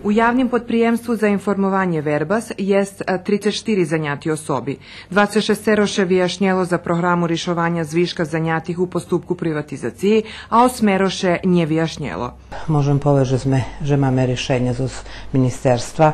U javnim podprijemstvu za informovanje Verbas jest 34 zanjati osobi. 26 še vyjašnjelo za programu rišovanja zviška zanjatih u postupku privatizaciji, a 8 še nje vyjašnjelo. Môžem povedať, že máme riešenie z ministerstva,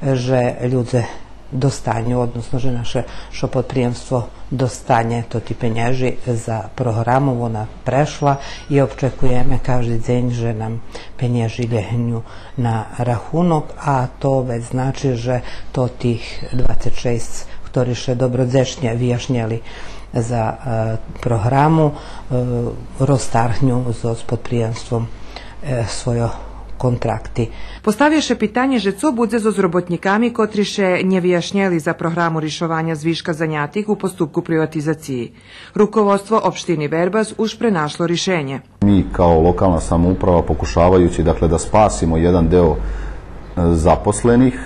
že ľudze dostanju, odnosno že naše podprijemstvo dostanje to ti penježi za programu, ona prešla i očekujeme každý deň, že nam penježi ljehnju na rahunok, a to već znači, že to tih 26 ktorí še dobrodzešnje vyjašnjeli za programu roztarhnju s podprijemstvom svojo kontrakti. Postavjaše pitanje, že co budze so zrobotnikami, kotri še nje vyjašnjeli za programu rišovanja zviška zanjatih u postupku privatizaciji. Rukovodstvo opštini Verbas už prenašlo rišenje. Mi kao lokalna samouprava, pokušavajući da spasimo jedan deo zaposlenih,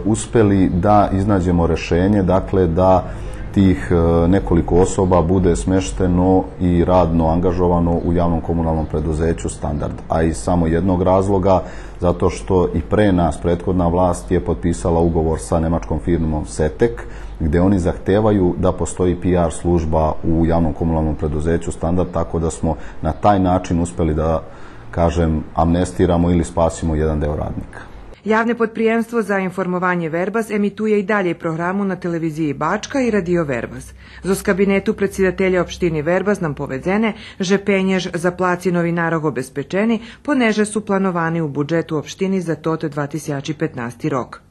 uspeli da iznađemo rešenje, da tih nekoliko osoba bude smešteno i radno angažovano u javnom komunalnom preduzeću Standard. A iz samo jednog razloga, zato što i pre nas prethodna vlast je potpisala ugovor sa nemačkom firmom Setek, gde oni zahtevaju da postoji PR služba u javnom komunalnom preduzeću Standard, tako da smo na taj način uspeli da, kažem, amnestiramo ili spasimo jedan deo radnika. Javne podprijemstvo za informovanje Verbas emituje i dalje programu na televiziji Bačka i radio Verbas. Zos kabinetu predsjedatelja opštini Verbas nam povedzene, že penjež za placi novinarog obezpečeni, poneže su planovani u budžetu opštini za tot 2015. rok.